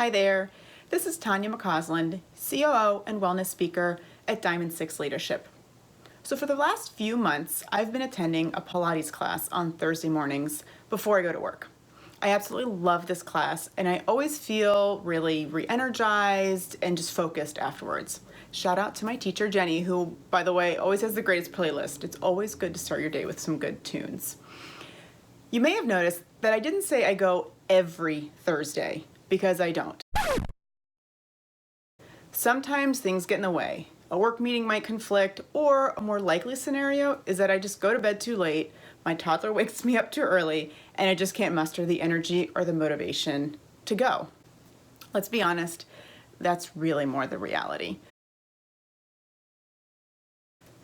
Hi there, this is Tanya McCausland, COO and Wellness Speaker at Diamond 6 Leadership. So for the last few months, I've been attending a Pilates class on Thursday mornings before I go to work. I absolutely love this class and I always feel really re-energized and just focused afterwards. Shout out to my teacher, Jenny, who, by the way, always has the greatest playlist. It's always good to start your day with some good tunes. You may have noticed that I didn't say I go every Thursday, because I don't. Sometimes things get in the way. A work meeting might conflict, or a more likely scenario is that I just go to bed too late, my toddler wakes me up too early, and I just can't muster the energy or the motivation to go. Let's be honest, that's really more the reality.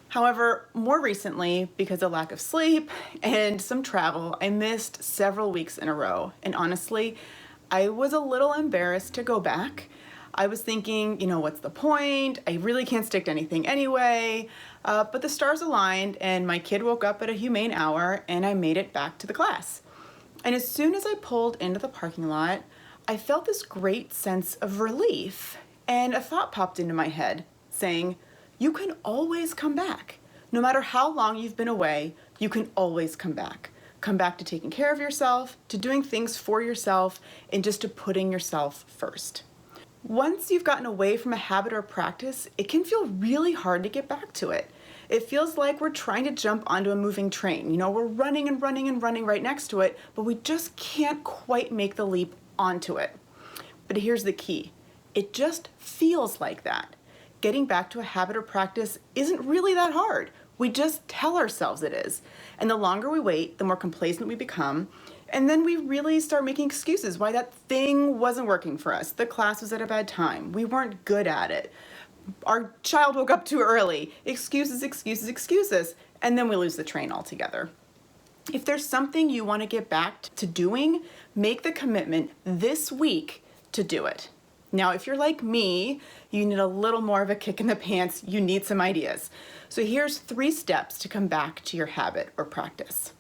However, more recently, because of lack of sleep and some travel, I missed several weeks in a row. And honestly, I was a little embarrassed to go back. I was thinking, what's the point? I really can't stick to anything anyway. But the stars aligned and my kid woke up at a humane hour and I made it back to the class. And as soon as I pulled into the parking lot, I felt this great sense of relief. And a thought popped into my head saying, you can always come back. No matter how long you've been away, you can always come back. Come back to taking care of yourself, to doing things for yourself, and just to putting yourself first. Once you've gotten away from a habit or practice, it can feel really hard to get back to it. It feels like we're trying to jump onto a moving train. We're running and running and running right next to it, but we just can't quite make the leap onto it. But here's the key. It just feels like that. Getting back to a habit or practice isn't really that hard. We just tell ourselves it is. And the longer we wait, the more complacent we become. And then we really start making excuses why that thing wasn't working for us. The class was at a bad time. We weren't good at it. Our child woke up too early. Excuses, excuses, excuses. And then we lose the train altogether. If there's something you want to get back to doing, make the commitment this week to do it. Now, if you're like me, you need a little more of a kick in the pants. You need some ideas. So here's 3 steps to come back to your habit or practice.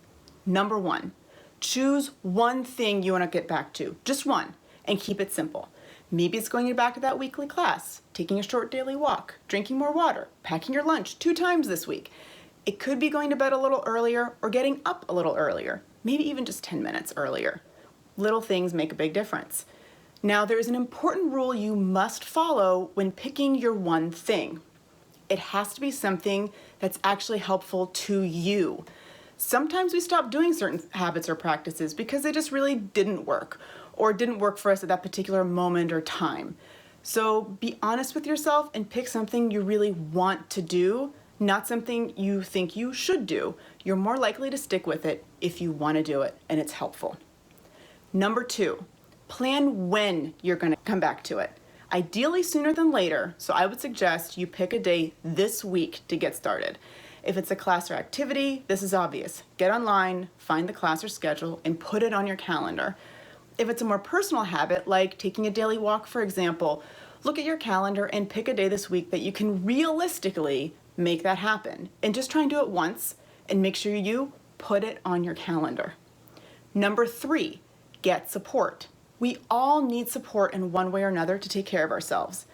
Number 1, choose one thing you want to get back to, just one, and keep it simple. Maybe it's going back to that weekly class, taking a short daily walk, drinking more water, packing your lunch 2 times this week. It could be going to bed a little earlier or getting up a little earlier, maybe even just 10 minutes earlier. Little things make a big difference. Now, there is an important rule you must follow when picking your one thing. It has to be something that's actually helpful to you. Sometimes we stop doing certain habits or practices because they just really didn't work or didn't work for us at that particular moment or time. So be honest with yourself and pick something you really want to do, not something you think you should do. You're more likely to stick with it if you want to do it and it's helpful. Number 2. Plan when you're going to come back to it. Ideally sooner than later, so I would suggest you pick a day this week to get started. If it's a class or activity, this is obvious. Get online, find the class or schedule, and put it on your calendar. If it's a more personal habit, like taking a daily walk, for example, look at your calendar and pick a day this week that you can realistically make that happen. And just try and do it once, and make sure you put it on your calendar. Number 3, get support. We all need support in one way or another to take care of ourselves.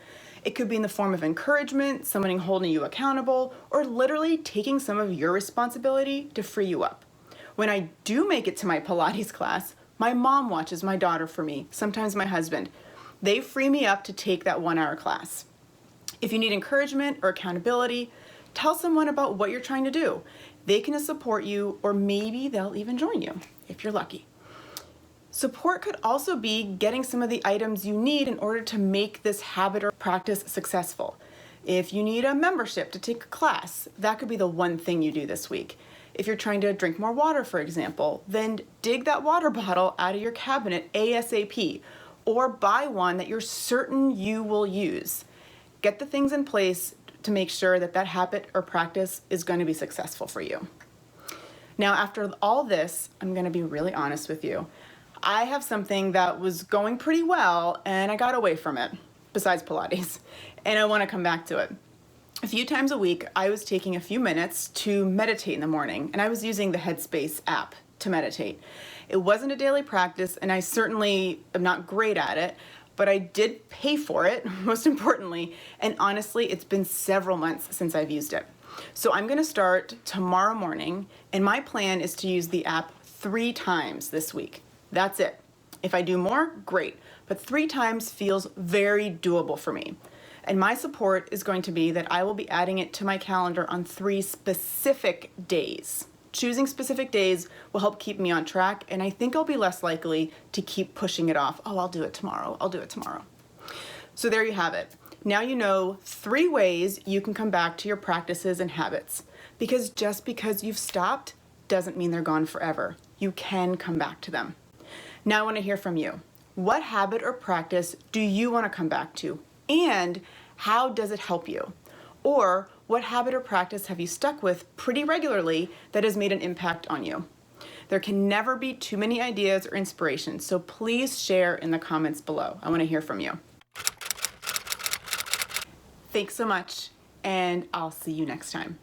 It could be in the form of encouragement, someone holding you accountable, or literally taking some of your responsibility to free you up. When I do make it to my Pilates class, my mom watches my daughter for me, sometimes my husband. They free me up to take that 1-hour class. If you need encouragement or accountability, tell someone about what you're trying to do. They can support you, or maybe they'll even join you, if you're lucky. Support could also be getting some of the items you need in order to make this habit or practice successful. If you need a membership to take a class, that could be the one thing you do this week. If you're trying to drink more water, for example, then dig that water bottle out of your cabinet ASAP, or buy one that you're certain you will use. Get the things in place to make sure that that habit or practice is going to be successful for you. Now, after all this, I'm going to be really honest with you. I have something that was going pretty well and I got away from it, besides Pilates, and I want to come back to it. A few times a week, I was taking a few minutes to meditate in the morning, and I was using the Headspace app to meditate. It wasn't a daily practice, and I certainly am not great at it, but I did pay for it, most importantly, and honestly, it's been several months since I've used it. So I'm gonna start tomorrow morning, and my plan is to use the app 3 times this week. That's it. If I do more, great, but 3 times feels very doable for me. And my support is going to be that I will be adding it to my calendar on 3 specific days. Choosing specific days will help keep me on track, and I think I'll be less likely to keep pushing it off. Oh, I'll do it tomorrow. I'll do it tomorrow. So there you have it. Now you know 3 ways you can come back to your practices and habits. Because just because you've stopped doesn't mean they're gone forever. You can come back to them. Now I want to hear from you. What habit or practice do you want to come back to? And how does it help you? Or what habit or practice have you stuck with pretty regularly that has made an impact on you? There can never be too many ideas or inspirations, so please share in the comments below. I want to hear from you. Thanks so much, and I'll see you next time.